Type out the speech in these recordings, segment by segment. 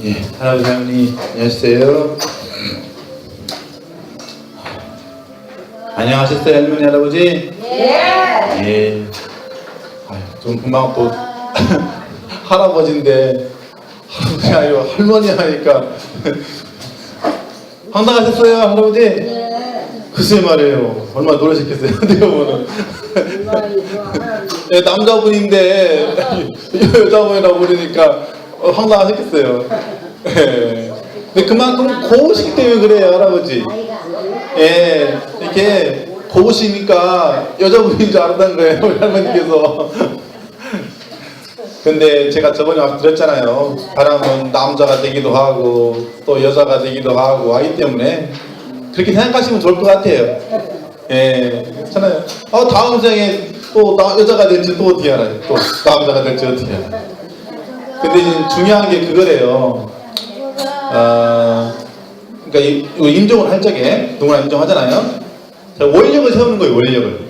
예, 할아버지 할머니 안녕하세요. 안녕하셨어요 할머니 할아버지? 예. 아유, 좀 금방 또 할아버지인데 할아버지 아니고 할머니 하니까 황당하셨어요 할아버지? 글쎄 말이에요. 얼마나 놀라셨겠어요. 대부분은 예, 남자분인데 여자분이라고 그러니까 황당하셨겠어요. 예. 근데 그만큼 고우시기 때문에 그래요 할아버지. 예, 이렇게 고우시니까 여자분인 줄 알았다는 거예요 우리 할머니께서. 근데 제가 저번에 와서 드렸잖아요. 사람은 남자가 되기도 하고 또 여자가 되기도 하고 하기 때문에 그렇게 생각하시면 좋을 것 같아요. 예, 괜찮아요. 다음 생에 또 여자가 될지 또 어떻게 알아요. 또 남자가 될지 어떻게 알아요. 근데 이제 중요한 게 그거래요. 그러니까 인정을 할 적에 누구나 인정하잖아요. 원력을 세우는 거예요. 원력을.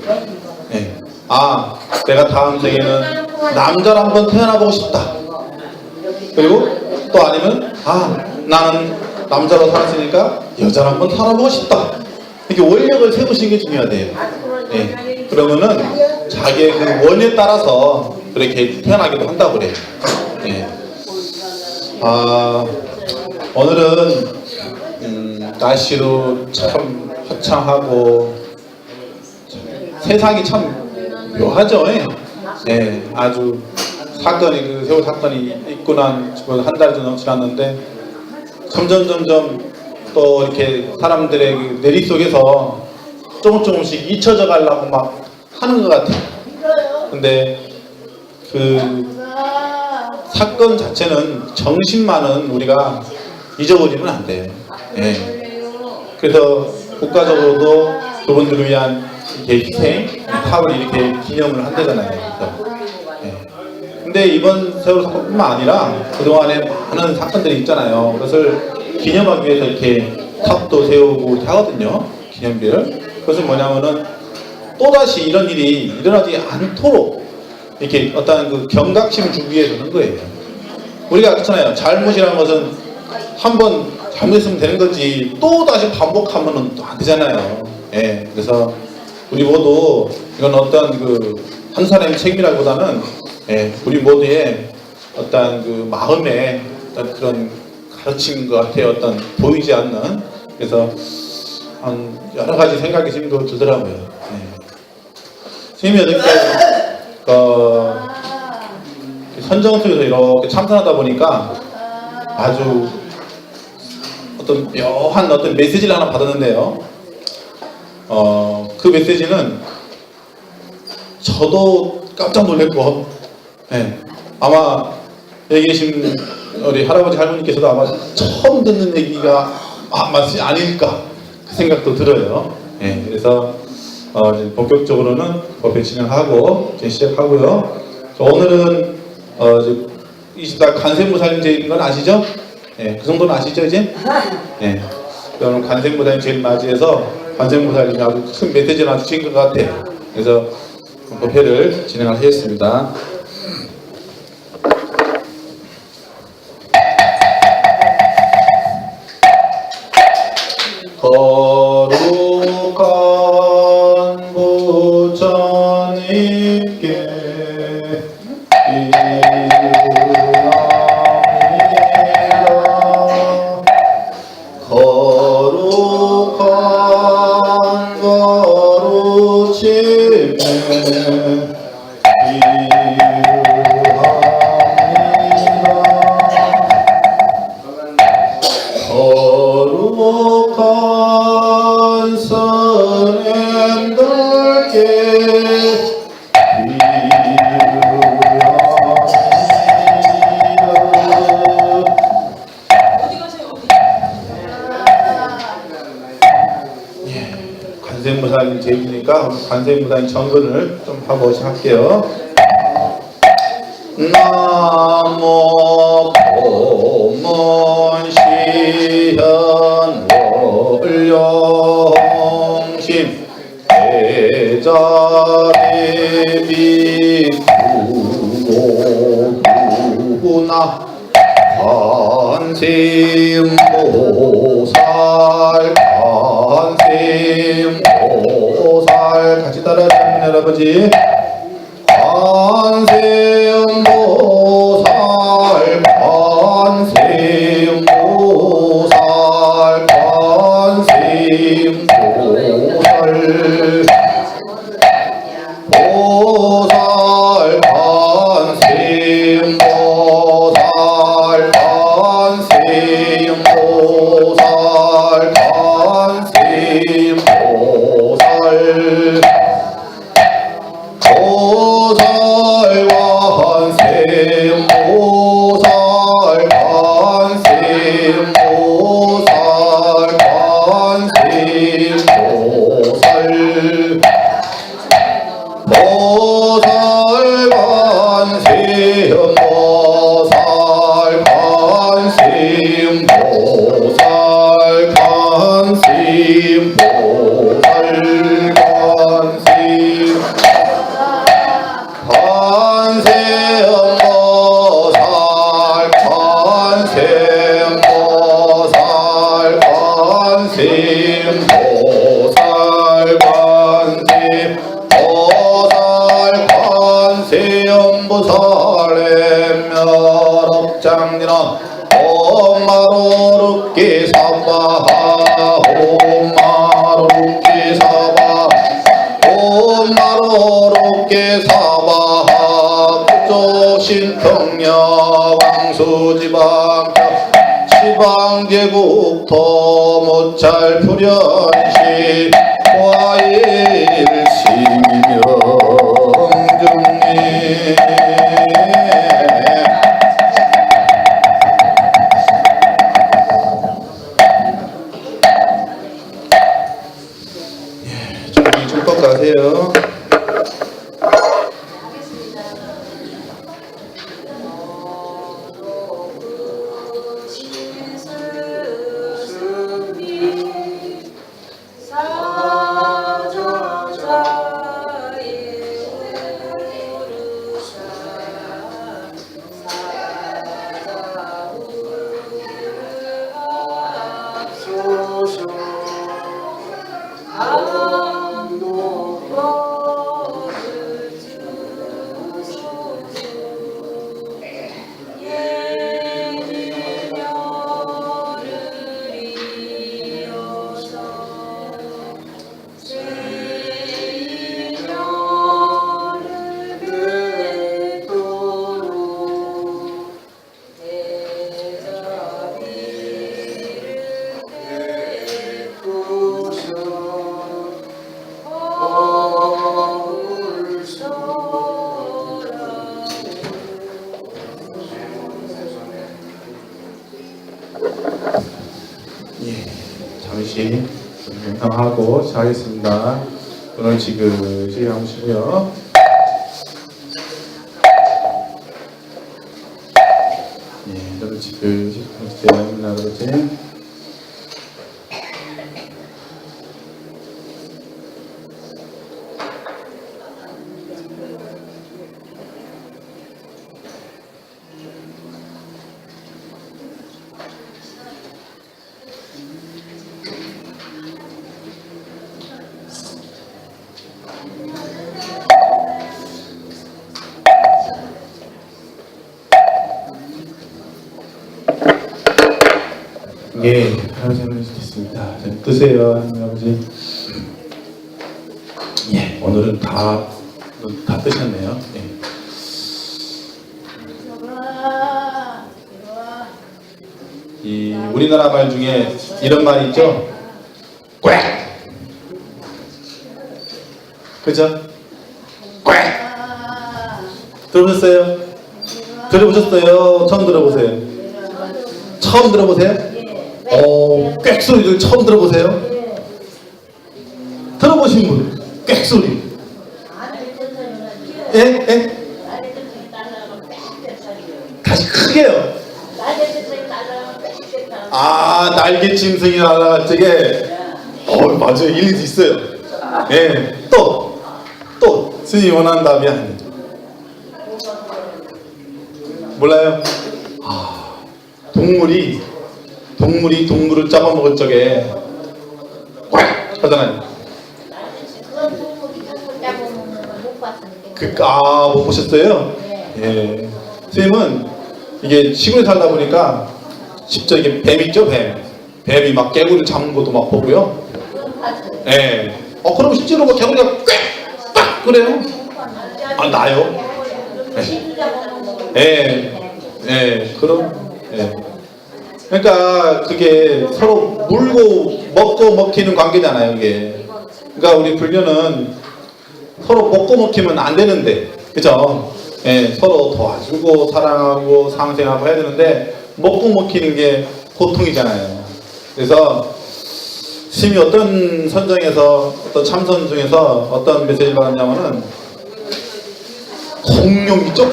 예. 내가 다음 생에는 남자로 한번 태어나보고 싶다. 그리고 또 아니면 나는 남자로 살았으니까 여자로 한번 살아보고 싶다. 이렇게 원력을 세우시는 게 중요하대요. 예. 그러면은 자기의 그 원에 따라서 그렇게 태어나기도 한다고 그래요. 예. 오늘은 날씨도 참 화창하고 세상이 참 묘하죠. 예. 아주 사건이 그 세월 사건이 있고 난 지금 한 달 좀 지났는데 점점 또 이렇게 사람들의 그 내리 속에서 조금씩 잊혀져 가려고 막 하는 것 같아요. 근데 그 사건 자체는 정신만은 우리가 잊어버리면 안 돼요. 예. 그래서 국가적으로도 그분들을 위한 이렇게 희생, 탑을 이렇게 기념을 한다잖아요. 근데 이번 세월 사건뿐만 아니라 그동안에 많은 사건들이 있잖아요. 그것을 기념하기 위해서 이렇게 탑도 세우고 하거든요. 기념비를. 그것은 뭐냐면은 또다시 이런 일이 일어나지 않도록 이렇게 어떤 그 경각심을 주기 위해서 하는 거예요. 우리가 그렇잖아요. 잘못이라는 것은 한번 잘못했으면 되는 거지 또다시 반복하면은 또 안 되잖아요. 예. 그래서 우리 모두 이건 어떤 그 한 사람의 책임이라기보다는 우리 모두의 어떤 그 마음에 어떤 그런 가르침인 것 같아요. 어떤 보이지 않는. 그래서 한 여러 가지 생각이 지금도 들더라고요. 선생님이 어저께 선정소에서 이렇게 참선하다 보니까 아주 어떤 묘한 어떤 메시지를 하나 받았는데요. 그 메시지는 저도 깜짝 놀랐고, 아마 여기 계신 우리 할아버지 할머니께서도 아마 처음 듣는 얘기가 맛이 아닐까 그 생각도 들어요. 그래서 이제 본격적으로는 법회 진행하고 이제 시작하고요. 오늘은 이제 20달 관세음보살님제인 건 아시죠? 그 정도는 아시죠 이제? 오늘 관세음보살님 맞이해서 관세음보살님이 아주 큰 메시지를 아주 주신 것 같아요. 그래서 법회를 진행하겠습니다. 거룩한 부처님께 거룩한 거룩심에 거룩한 선행들께 관세음보살님 제일이니까 관세음보살님 정근을 좀 하고 시작할게요. 나모 보문시현 월용심 대자리 비구나 관세음보살 관세음보살 같이 따라하시면 할아버지 관세음보살 관세음보살 관세음보살 보살 관세음보살 관세음보살 관세음보살 보살 관세음보살 관세음보살 관세음보살 보살 관세음보살 관세음보살 관세음보살 관세음보살 관세음보살 관세음보살 관세음보살 면업장리나 옴마로르께 사바하 옴마로르께 사바 옴마로르께 사바하 북조신평야 왕수지방 지방제국토 모찰 표련시 과일시명중리 저기 축복 가세요. 잠시 명상하고 시작하겠습니다. 오늘 지그시 하시고요. 오늘 지그시 하시고요. 아버지. 예, 하나님을 드리겠습니다. 뜨세요, 하나님 아버지. 예, 오늘은 다 뜨셨네요. 예. 이 우리나라 말 중에 이런 말이 있죠. 꽥. 그죠? 꽥. 들어보셨어요? 들어보셨어요? 처음 들어보세요? 처음 들어보세요? 꽥 소리를 처음 들어보세요? 들어보신 분? 꽥 소리. 예? 예? 다시 크게요. 아, 날개 짐승이 날아갈 적에 맞아요. 일리도 있어요. 예. 또 스님이 원하는 답이 아니에요. 몰라요? 동물이 동물을 잡아먹을 적에 꽉 하잖아요. 그런 동물이 동물 잡아먹는 걸 못 봤는데. 못 보셨어요? 예. 선생님은 이게 시골에 살다 보니까 직접 이게 뱀 있죠, 뱀이 막 개구리 잡는 것도 막 보고요. 예. 그럼 실제로 뭐 개구리가 꽥 그래요? 나요? 그러니까 그게 서로 물고 먹고 먹히는 관계잖아요, 이게. 그러니까 우리 불교는 서로 먹고 먹히면 안 되는데, 그죠? 서로 도와주고 사랑하고 상생하고 해야 되는데 먹고 먹히는 게 고통이잖아요. 그래서 스님이 어떤 선정에서 어떤 참선 중에서 어떤 메시지를 받았냐면은 공룡 있죠?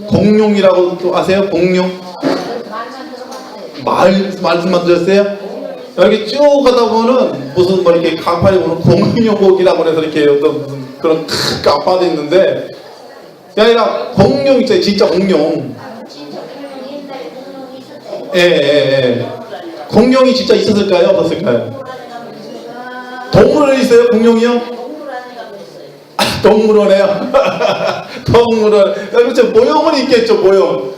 공룡이라고 또 아세요? 공룡? 말씀만 들었어요? 여기 쭉 가다 보면은 무슨 뭐 이렇게 간판에 보면 공룡곡이라고 해서 이렇게 어떤 무슨 그런 큰 간판이 있는데 그게 아니라 공룡 있잖아요. 진짜 공룡. 공룡이 진짜 있었을까요? 없었을까요? 동물원에 있어요? 공룡이요? 동물원에요? 동물원. 그렇죠. 모형은 있겠죠. 모형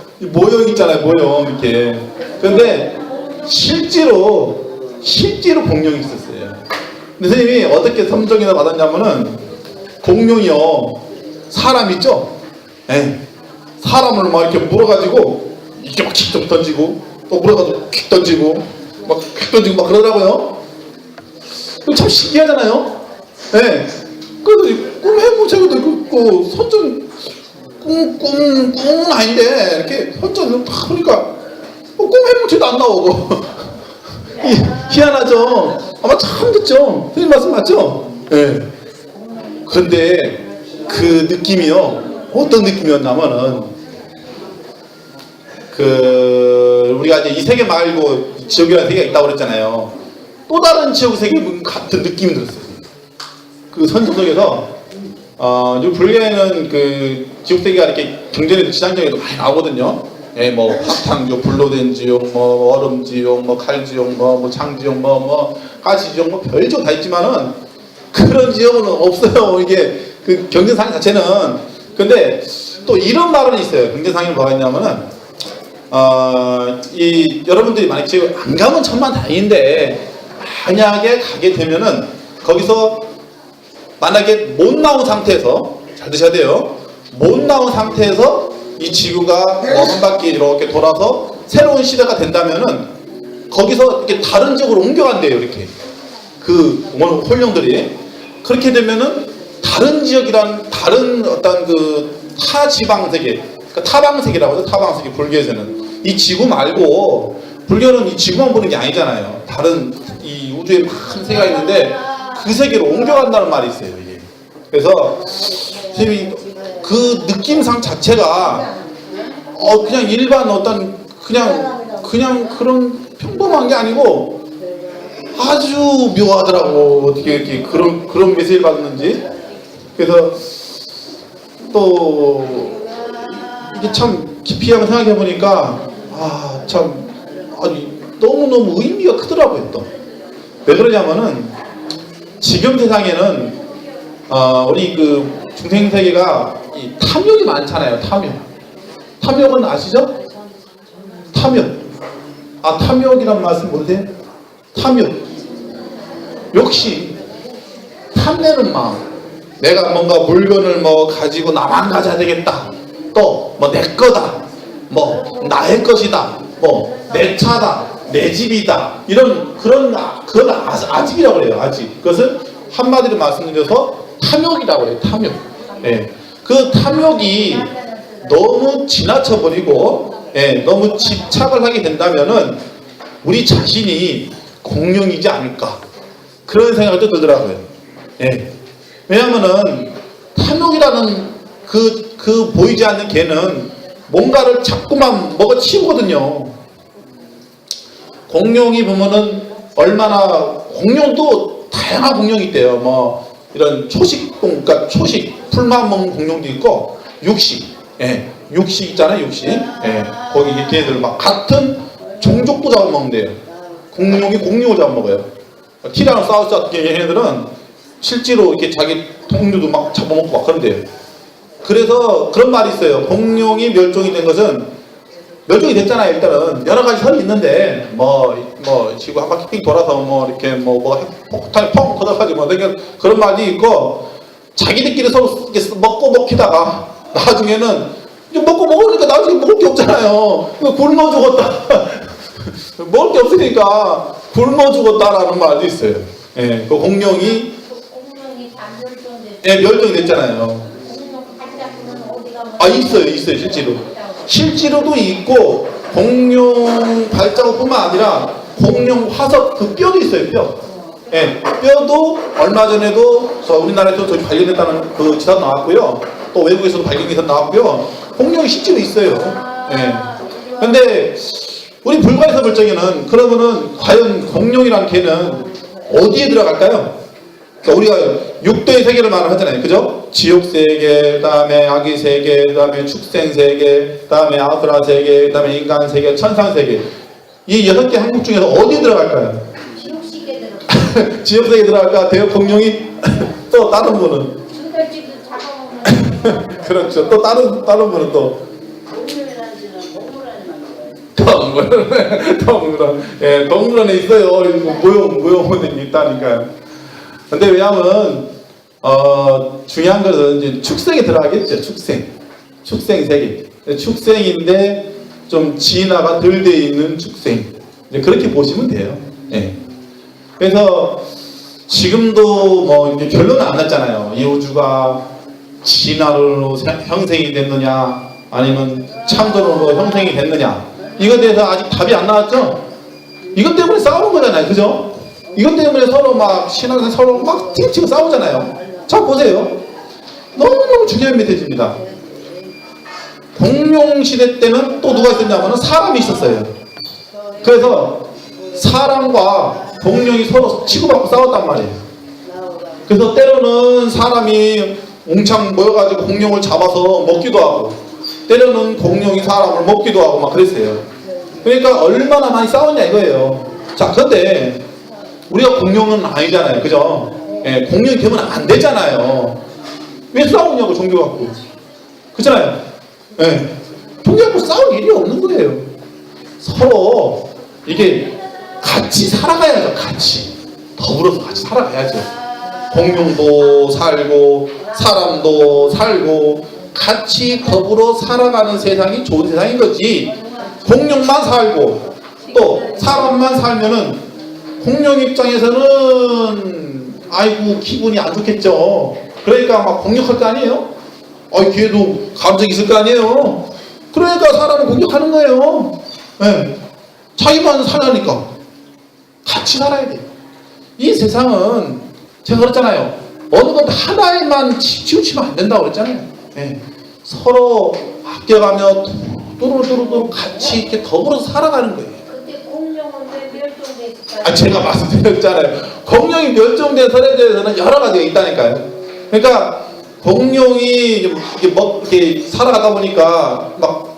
있잖아요. 모형 이렇게. 근데 실제로 공룡이 있었어요. 근데 선생님이 어떻게 선정이나 받았냐면은 공룡이요. 사람 있죠? 사람을 막 이렇게 물어가지고 이렇게 막 킥 던지고 또 물어가지고 킥 던지고 막 킥 던지고 막 그러더라고요. 참 신기하잖아요. 그래서 꿈 해보자고도 있고 선전 꿈은 아닌데 이렇게 선전을 딱 하니까 꿈 해보지도 안 나오고 희한하죠. 아마 참 듣죠. 선생님 말씀 맞죠? 그런데 그 느낌이요. 어떤 느낌이었냐면은 우리가 이제 이 세계 말고 지옥이라는 세계가 있다고 그랬잖아요. 또 다른 지옥 세계 같은 느낌이 들었어요. 그 선정 속에서 이 불교에는 그 지옥 세계가 이렇게 경전에도 지상경에도 많이 나오거든요. 뭐 화탕지옥, 불로된 지옥, 뭐 얼음지옥, 뭐 칼지옥, 뭐 창지옥, 뭐 가시지옥, 뭐 별지옥 다 있지만은 그런 지옥은 없어요. 이게 그 경전상 자체는. 근데 또 이런 말은 있어요. 경전상에 뭐가 있냐면은 여러분들이 만약 지금 안 가면 천만다행인데 만약에 가게 되면은 거기서 만약에 못 나온 상태에서 잘 드셔야 돼요. 못 나온 상태에서 이 지구가 한 바퀴 이렇게 돌아서 새로운 시대가 된다면은 거기서 이렇게 다른 지역으로 옮겨간대요. 이렇게 그 혼령들이 그렇게 되면은 다른 지역이란 다른 어떤 그 타지방 세계, 그러니까 타방세계라고 해서 타방세계 불교에서는 이 지구 말고 불교는 이 지구만 보는 게 아니잖아요. 다른 이 우주에 많은 세계가 있는데 그 세계로 옮겨간다는 말이 있어요. 이게. 그래서 선생님이 그 느낌상 자체가 그냥 일반 어떤 그냥 그런 평범한 게 아니고 아주 묘하더라고. 어떻게 이렇게 그런 메시지를 받았는지. 그래서 또 이게 참 깊이 한번 생각해 보니까 참 너무너무 의미가 크더라고요. 또 왜 그러냐면은 지금 세상에는 우리 그 중생 세계가 이 탐욕이 많잖아요. 탐욕은 아시죠? 탐욕이란 말씀 모르세요? 탐욕, 욕심, 탐내는 마음. 내가 뭔가 물건을 뭐 가지고 나만 가져야 되겠다. 또 뭐 내 거다. 뭐 나의 것이다. 뭐 내 차다. 내 집이다. 그건 아집이라고 그래요. 아집. 그것은 한마디로 말씀드려서 탐욕이라고 해요. 탐욕. 그 탐욕이 너무 지나쳐 버리고 너무 집착을 하게 된다면은 우리 자신이 공룡이지 않을까 그런 생각도 들더라고요. 왜냐하면은 탐욕이라는 그 보이지 않는 개는 뭔가를 자꾸만 먹어치우거든요. 공룡이 보면은 공룡도 다양한 공룡이 있대요. 이런 그러니까 풀만 먹는 공룡도 있고 육식, 육식 있잖아요, 육식. 예, 거기 걔네들 막 같은 종족도 잡아먹는데요. 공룡이 공룡을 잡아먹어요. 티라노사우루스 같은 얘네들은 실제로 이렇게 자기 동료도 막 잡아먹고 막 그런데요. 그래서 그런 말이 있어요. 공룡이 멸종이 된 것은 멸종이 됐잖아요. 일단은 여러 가지 설이 있는데 뭐 지구 한 바퀴 삥 돌아서 뭐 이렇게 뭐 폭탄이 펑 터져가지고 뭐 그런 말이 있고 자기들끼리 서로 이렇게 먹고 먹히다가 나중에는 이제 먹고 먹으니까 나중에 먹을 게 없잖아요. 굶어 죽었다. 먹을 게 없으니까 굶어 죽었다라는 말도 있어요. 예, 그 공룡이 다 멸종됐. 예, 멸종이 됐잖아요. 공룡 발자국은 어디 가면? 아 있어요 실제로. 실제로도 있고 공룡 발자국뿐만 아니라 공룡 화석 그 뼈도 있어요. 뼈. 예, 뼈도 얼마 전에도 우리나라에서 저희 발견했다는 그 기사 나왔고요. 또 외국에서도 발견 기사 나왔고요. 공룡이 실제로 있어요. 예. 근데 우리 불가에서 볼 적에는 그러면은 과연 공룡이라는 개는 어디에 들어갈까요? 그러니까 우리가 육도의 세계를 말을 하잖아요. 그죠? 지옥 세계, 그다음에 아기 세계, 그다음에 축생 세계, 그다음에 아수라 세계, 그다음에 인간 세계, 천상 세계. 이 6개 항목 중에서 어디에 들어갈까요? 지옥시계 들어. 지옥 세계에 들어갈까? 대역 공룡이 또 다른 분은 중간집도 잡아먹는. 그렇죠. 또 다른 분은 또 동물원. 예, 동물원에 있어요. 모형이 있다니까요. 근데 왜냐하면 중요한 것은 이제 축생에 들어가겠죠. 축생 세계. 축생인데 좀 진화가 덜 돼 있는 축생. 이제 그렇게 보시면 돼요. 예. 그래서 지금도 뭐 이제 결론은 안 났잖아요. 이 우주가 진화로 형성이 됐느냐, 아니면 창조로 형성이 됐느냐. 이것에 대해서 아직 답이 안 나왔죠? 이것 때문에 싸우는 거잖아요. 그죠? 이것 때문에 서로 막 신앙에서 서로 막 튀치고 싸우잖아요. 자, 보세요. 너무너무 중요한 메시지입니다. 공룡 시대 때는 또 누가 있었냐면 사람이 있었어요. 그래서 사람과 공룡이 서로 치고받고 싸웠단 말이에요. 그래서 때로는 사람이 웅창 모여가지고 공룡을 잡아서 먹기도 하고, 때로는 공룡이 사람을 먹기도 하고 막 그랬어요. 그러니까 얼마나 많이 싸웠냐 이거예요. 자, 그런데 우리가 공룡은 아니잖아요. 그죠? 예, 공룡이 되면 안 되잖아요. 왜 싸우냐고 종교 갖고. 그렇잖아요. 예, 종교 갖고 싸울 일이 없는 거예요. 서로 이게 같이 살아가야죠. 같이 더불어서 같이 살아가야죠. 공룡도 살고 사람도 살고 같이 더불어 살아가는 세상이 좋은 세상인 거지. 공룡만 살고 또 사람만 살면은 공룡 입장에서는 아이고 기분이 안 좋겠죠. 그러니까 막 공격할 거 아니에요? 걔도 감정이 있을 거 아니에요? 그러니까 사람을 공격하는 거예요. 네. 자기만 살라니까 같이 살아야 돼요. 이 세상은 제가 그랬잖아요. 어느 것 하나에만 치우치면 안 된다고 그랬잖아요. 네. 서로 아껴가며 또르르르 같이 이렇게 더불어서 살아가는 거예요. 그때 공룡은 왜 멸종됐을까요? 제가 말씀드렸잖아요. 공룡이 멸종된 설에 대해서는 여러 가지가 있다니까요. 그러니까 공룡이 이렇게 살아가다 보니까 막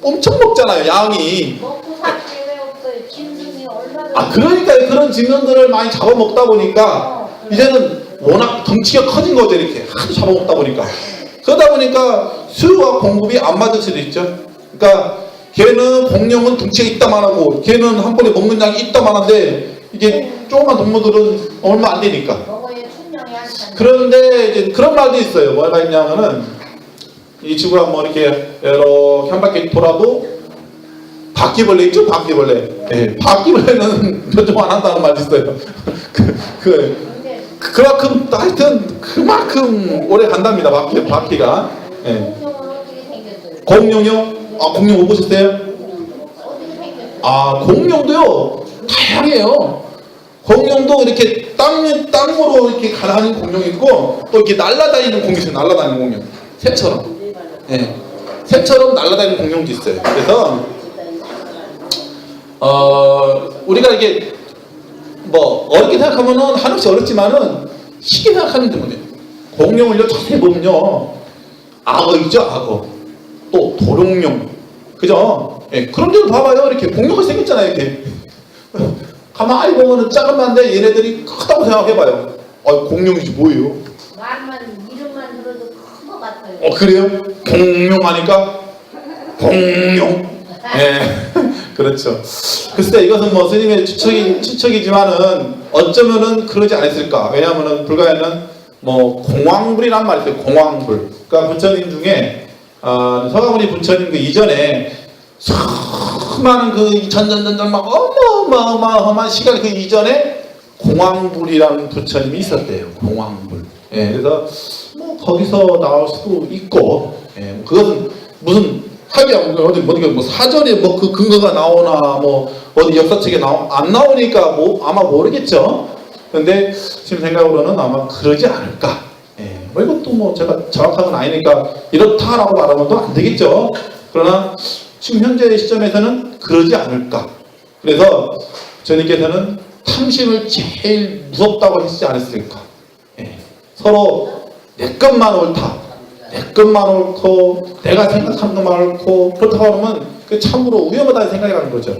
엄청 먹잖아요. 양이. 먹고 살 게 왜 없어요? 짐승이 얼마나. 그러니까 그런 짐승들을 많이 잡아먹다 보니까 이제는 워낙 덩치가 커진 거죠. 이렇게 하도 잡아먹다 보니까. 그러다 보니까 수요와 공급이 안 맞을 수도 있죠. 그러니까 걔는 공룡은 덩치가 이따만하고 걔는 한 번에 먹는 양이 이따만한데 이게 조그만 동물들은 얼마 안 되니까. 먹어야 충령이 안 차는. 그런데 이제 그런 말도 있어요. 뭐가 있냐면은 이 지구가 뭐 이렇게 한 바퀴 돌아도 바퀴벌레 있죠? 바퀴벌레. 네, 바퀴벌레는 멸종 안 한다는 말도 있어요. 그만큼 하여튼 그만큼 오래 간답니다. 바퀴가. 네. 공룡은 어떻게 생겼어요? 공룡이요? 공룡 못 보셨어요? 어떻게 생겼어요? 공룡도요 다양해요. 공룡도 이렇게 땅으로 이렇게 가는 공룡이 있고 또 이렇게 날아다니는 공룡이 있어요. 날아다니는 공룡. 새처럼. 네. 새처럼 날아다니는 공룡도 있어요. 그래서 우리가 이게 뭐 어렵게 생각하면은 한없이 어렵지만은 쉽게 생각하면 됩니다. 공룡을요 자세히 보면요 악어이죠. 악어. 또 도룡룡, 그죠? 예, 그런 데도 봐봐요. 이렇게 공룡이 생겼잖아요. 이렇게 가만히 보면은 작은만데 얘네들이 크다고 생각해봐요. 공룡이지 뭐예요? 말만 이름만 들어도 큰 것 같아요. 그래요? 공룡 하니까 공룡. 예, 그렇죠. 글쎄 이것은 뭐 스님의 추측이지만은 어쩌면은 그러지 않았을까. 왜냐하면은 불가에는 뭐 공황불이란 말이 있어요. 공황불. 그러니까 부처님 중에 서가모니 부처님 그 이전에 수많은 그 전전전전 막 어마어마한 시간 그 이전에 공황불이라는 부처님이 있었대요. 공황불. 예, 그래서 뭐 거기서 나올 수도 있고, 예, 그것은 무슨 하기야 어디 뭐 사전에 뭐 그 근거가 나오나 뭐 어디 역사책에 안 나오니까 뭐 아마 모르겠죠. 근데 지금 생각으로는 아마 그러지 않을까. 예, 뭐 이것도 뭐 제가 정확한 건 아니니까 이렇다라고 말하면 또 안 되겠죠. 그러나 지금 현재 시점에서는 그러지 않을까. 그래서 저님께서는 탐심을 제일 무섭다고 하시지 않았을까. 예, 서로 내 것만 옳다, 내 것만 옳고 내가 생각하는 것만 옳고 그렇다고 하면 그 참으로 위험하다는 생각이라는 거죠.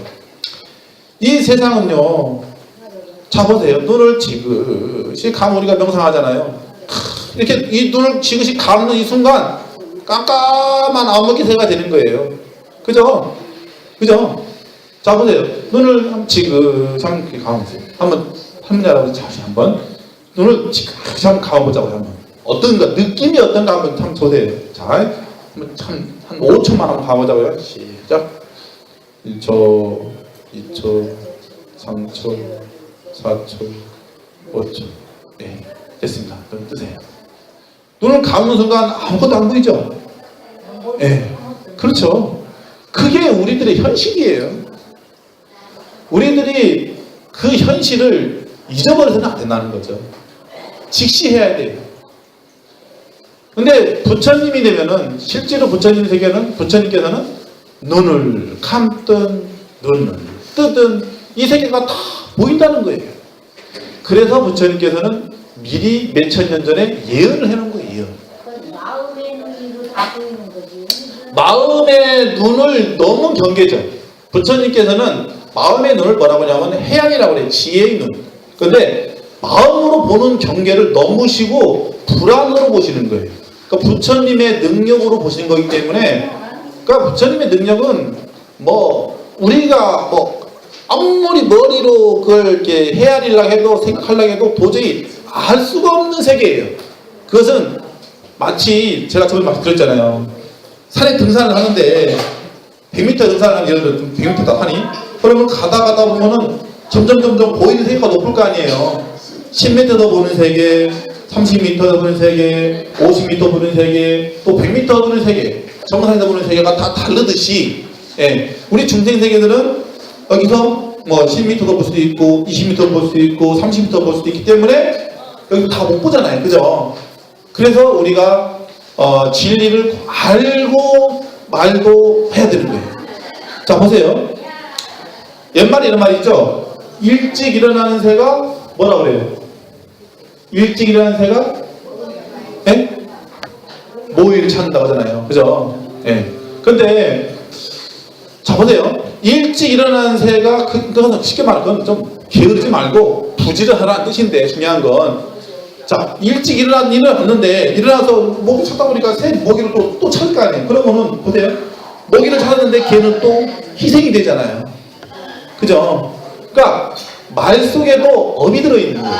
이 세상은요, 자 보세요. 눈을 지그시 감으면 우리가 명상하잖아요. 이렇게 이 눈을 지그시 감는 이 순간 깜깜한 암흑기세가 되는 거예요. 그죠? 그죠? 자 보세요. 눈을 한번 지그시 감아보세요. 한번 여러분 다시 한번 눈을 지그시 한번 감아보자고요. 한번 어떤가 느낌이 어떤가 한번 보세요. 자, 한번 한 5초만 한번 감아보자고요. 시작. 1초, 2초, 3초, 4초, 5초. 네, 됐습니다. 그럼 뜨세요. 눈을 감는 순간 아무것도 안 보이죠? 네, 그렇죠. 그게 우리들의 현실이에요. 우리들이 그 현실을 잊어버려서는 안 된다는 거죠. 직시해야 돼요. 근데 부처님이 되면은 실제로 부처님 세계는 부처님께서는 눈을 감든 눈을 뜨든 이 세계가 다 보인다는 거예요. 그래서 부처님께서는 미리 몇천 년 전에 예언을 해놓은 거예요. 예언. 마음의 눈으로 다 보이는 거지. 마음의 눈을 너무 경계죠. 부처님께서는 마음의 눈을 뭐라고 하냐면 해양이라고 그래요. 지혜의 눈. 근데 마음으로 보는 경계를 넘으시고 불안으로 보시는 거예요. 그러니까 부처님의 능력으로 보시는 거기 때문에, 그러니까 부처님의 능력은 뭐 우리가 뭐 아무리 머리로 그걸 이렇게 헤아리려고 해도 생각하려고 해도 도저히 알 수가 없는 세계예요. 그것은 마치 제가 저번에 말씀드렸잖아요. 산에 등산을 하는데 100m 등산을 하는, 예를 들어 100m 딱 하니 그러면 가다 보면은 점점 보이는 세계가 높을 거 아니에요. 10m 더 보는 세계, 30m 더 보는 세계, 50m 보는 세계, 또 100m 보는 세계, 정상에서 보는 세계가 다 다르듯이, 예, 우리 중생 세계들은 여기서 뭐 10m도 볼 수도 있고 20m도 볼 수도 있고 30m도 볼 수도 있기 때문에 여기 다 못 보잖아요. 그죠? 그래서 우리가 진리를 알고 말고 해야 되는 거예요. 자 보세요. 옛말에 이런 말이 있죠. 일찍 일어나는 새가 뭐라 그래요? 일찍 일어나는 새가 예? 모이를 찾는다고 하잖아요. 그죠? 예. 근데 자 보세요. 일찍 일어나는 새가 그건 쉽게 말하면 좀 게으르지 말고 부지를 하라는 뜻인데, 중요한 건 자 일찍 일어났는데 일어나서 먹이 찾다 보니까 새 먹이를 또 찾을 거 아니에요. 그러면은 보세요. 먹이를 찾았는데 걔는 또 희생이 되잖아요. 그죠? 그러니까 말 속에도 업이 들어있는 거예요.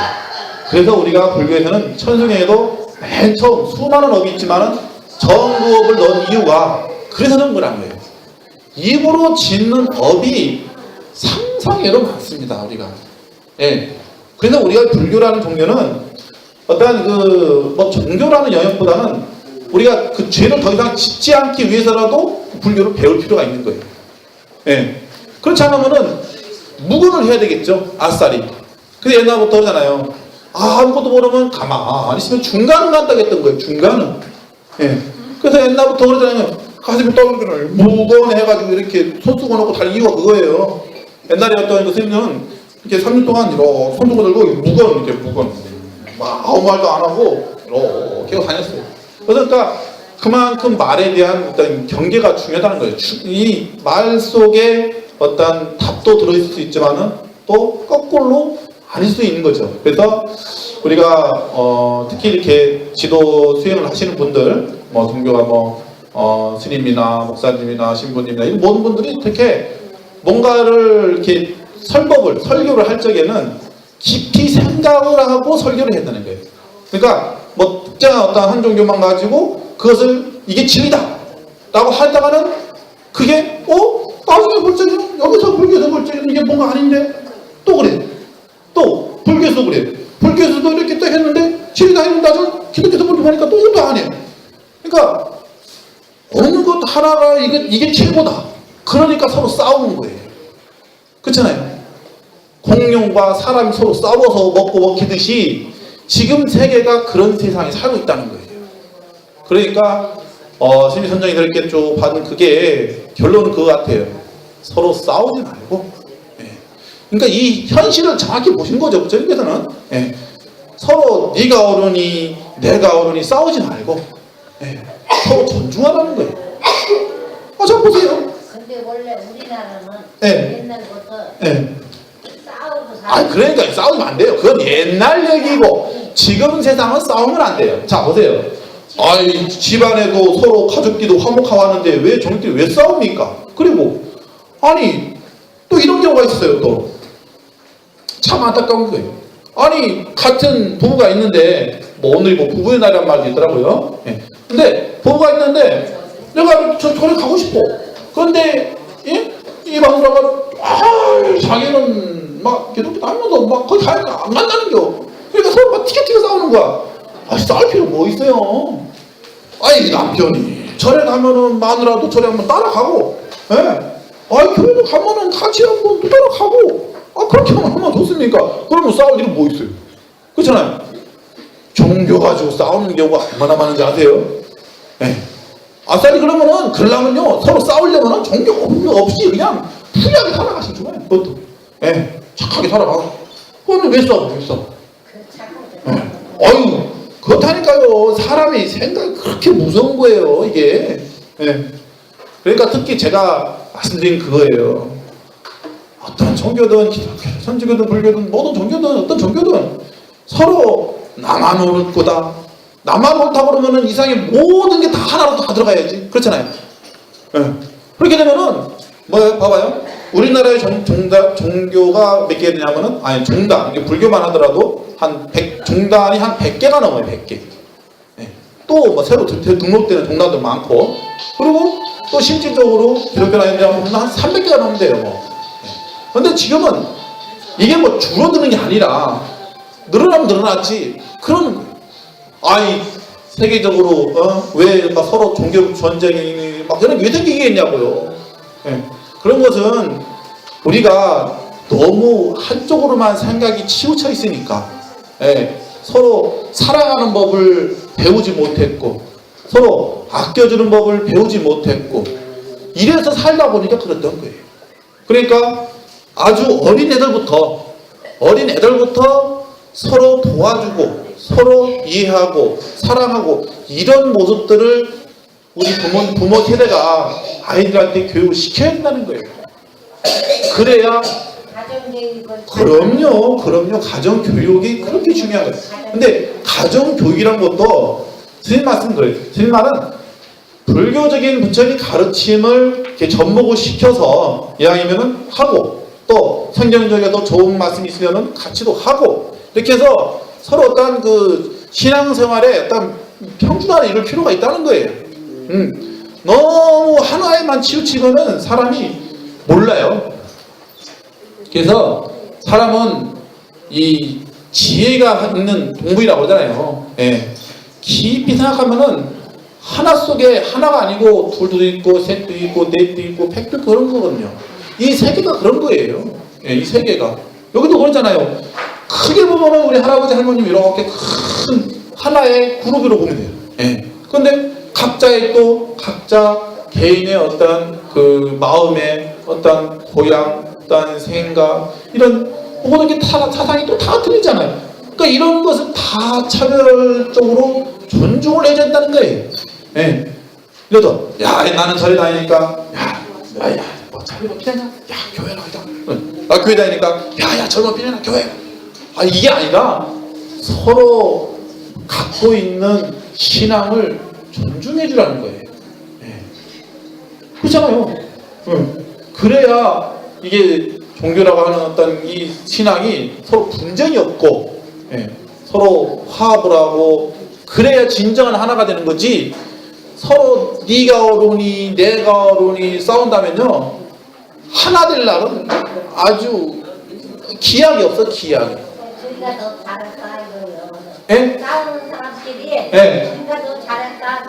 그래서 우리가 불교에서는 천승에도 맨 처음 수많은 업이 있지만은 정구업을 넣은 이유가 그래서 넣은 거란 거예요. 입으로 짓는 업이 상상외로 많습니다. 우리가. 예. 그래서 우리가 불교라는 종교는 어떠한 뭐 종교라는 영역보다는 우리가 그 죄를 더 이상 짓지 않기 위해서라도 불교를 배울 필요가 있는 거예요. 예. 그렇지 않으면은 무근을 해야 되겠죠. 아싸리. 근데 옛날부터 그러잖아요. 아무것도 모르면 가만히 있으면 중간은 간다고 했던 거예요. 중간은. 예. 그래서 옛날부터 그러잖아요. 가슴이 떨어지는 무건 해가지고 이렇게 손 쓰고 놓고 달 이유가 그거예요. 옛날에 어떤 선생님은 이렇게 3년 동안 이렇게 손 들고 들고 무건 막 아무 말도 안 하고 이렇게 다녔어요. 그러니까 그만큼 말에 대한 어떤 경계가 중요하다는 거예요. 이 말 속에 어떤 답도 들어있을 수 있지만은 또 거꾸로 아닐 수 있는 거죠. 그래서 우리가 특히 이렇게 지도 수행을 하시는 분들, 뭐 종교가 스님이나 목사님이나 신부님이나 이런 모든 분들이 이렇게 뭔가를 이렇게 설교를 할 적에는 깊이 생각을 하고 설교를 해야 되는 거예요. 그러니까 뭐 특정한 어떤 한 종교만 가지고 그것을 이게 진리다 라고 하다가는 그게 나중에 볼 적에는 여기서 불교에서 볼 적에는 이게 뭔가 아닌데 또 그래. 또 불교에서 그래. 불교에서도 이렇게 딱 했는데 진리다 했는데 나중에 기독교에서 볼 때 보니까 또 이것도 안 해. 그러니까 어느 것 하나가 이게 최고다. 그러니까 서로 싸우는 거예요. 그렇잖아요. 공룡과 사람이 서로 싸워서 먹고 먹히듯이 지금 세계가 그런 세상에 살고 있다는 거예요. 그러니까 심리선정이들께 쭉 받은 그게 결론은 그거 같아요. 서로 싸우지 말고, 그러니까 이 현실을 정확히 보신 거죠. 그쪽에서는 서로 네가 옳으니 내가 옳으니 싸우지 말고 서로 존중하라는 거예요. 자 보세요. 근데 원래 우리나라는 옛날부터 싸우고 아니 그러니까 싸우면 안 돼요. 그건 옛날 얘기고 지금 세상은 싸우면 안 돼요. 자 보세요. 아이 집안에도 서로 가족끼리 화목하고 하는데 왜 종교끼리 왜 싸웁니까? 그리고 아니 또 이런 경우가 있어요. 또 참 안타까운 거예요. 아니 같은 부부가 있는데 뭐 오늘 뭐 부부의 날이란 말도 있더라고요. 근데 부부가 있는데 내가 저를 가고 싶어. 그런데 이 마누라가 자기는 막 기독교 하면서 막 거의 다 안 만나는겨. 그러니까 서로 막 티격태격 싸우는 거야. 싸울 필요 뭐 있어요. 아니 남편이 절에 가면은 마누라도 절에 한번 따라가고, 교회도 가면은 같이 한번 또 따라가고, 그렇게 하면 좋습니까? 그러면 싸울 일은 뭐 있어요? 그렇잖아요. 종교 가지고 싸우는 경우가 얼마나 많은지 아세요? 아싸리 그러면은 그러려면요 서로 싸우려면은 종교 없이 그냥 풀리하게 살아가시면 좋아요. 그것도 착하게 살아가. 그런데 왜 싸워? 아유 그렇다니까요. 사람이 생각이 그렇게 무서운 거예요 이게. 그러니까 특히 제가 말씀드린 그거예요. 어떤 종교든 기독교든 천주교든 불교든 모든 종교든 어떤 종교든 서로 나만 옳을 거다. 나만 옳다고 그러면은 이상의 모든 게 다 하나로 다 들어가야지. 그렇잖아요. 그렇게 되면은 봐봐요. 우리나라의 종교가 몇 개 되냐면은 종단 이게 불교만 하더라도 종단이 한 100개가 넘어요. 100개. 또 새로 등록되는 종단도 많고, 그리고 또 실질적으로 기독교나 이런 데 하면 한 300개가 넘는데요. 그런데 지금은 이게 줄어드는 게 아니라 늘어나면 늘어났지. 그런 세계적으로 왜 서로 종교 전쟁이 이런 게 왜 생기겠냐고요. 그런 것은 우리가 너무 한쪽으로만 생각이 치우쳐 있으니까 서로 사랑하는 법을 배우지 못했고 서로 아껴주는 법을 배우지 못했고 이래서 살다 보니까 그랬던 거예요. 그러니까 아주 어린 애들부터 서로 도와주고 서로 이해하고 사랑하고 이런 모습들을 우리 부모 세대가 아이들한테 교육을 시켜야 된다는 거예요. 그래야 그럼요. 가정교육이 그렇게 중요한 거예요. 근데 가정교육이란 것도 선생님 말씀드려요. 선생님 말은 불교적인 부처님 가르침을 이렇게 접목을 시켜서 이왕이면은 하고 또 성경적에도 좋은 말씀이 있으면은 같이도 하고 이렇게 해서 서로 어떤 그 신앙생활에 어떤 평준화를 이룰 필요가 있다는 거예요. 너무 하나에만 치우치면은 사람이 몰라요. 그래서 사람은 이 지혜가 있는 동물이라고 그러잖아요. 깊이 생각하면은 하나 속에 하나가 아니고 둘도 있고 셋도 있고 넷도 있고 백도 있고 그런 거거든요. 이 세계가 그런 거예요. 이 세계가 여기도 그렇잖아요. 크게 보면은 우리 할아버지 할머님 이렇게 큰 하나의 그룹으로 보면 돼요. 그런데 각자 개인의 어떤 그 마음의 어떤 고향, 어떤 생각 이런 모든 게 다 사상이 또 다 틀리잖아요. 그러니까 이런 것을 다 차별적으로 존중을 해야 된다는 거예요. 이러더 야 나는 절에 다니니까 뭐 절이 뭐 필요하냐? 야 교회나 가자. 나 교회 다니니까 야야 절만 필요하냐? 교회. 이게 아니라 서로 갖고 있는 신앙을 존중해 주라는 거예요. 그렇잖아요. 그래야 이게 종교라고 하는 어떤 이 신앙이 서로 분쟁이 없고 서로 화합을 하고 그래야 진정한 하나가 되는 거지. 서로 네가 옳으니 내가 옳으니 싸운다면요 하나 될 날은 아주 기약이 없어. 기약이. 우리가 더 잘했다 이거예요. 예? 싸우는 사람끼리 예. 우리가 더 잘했다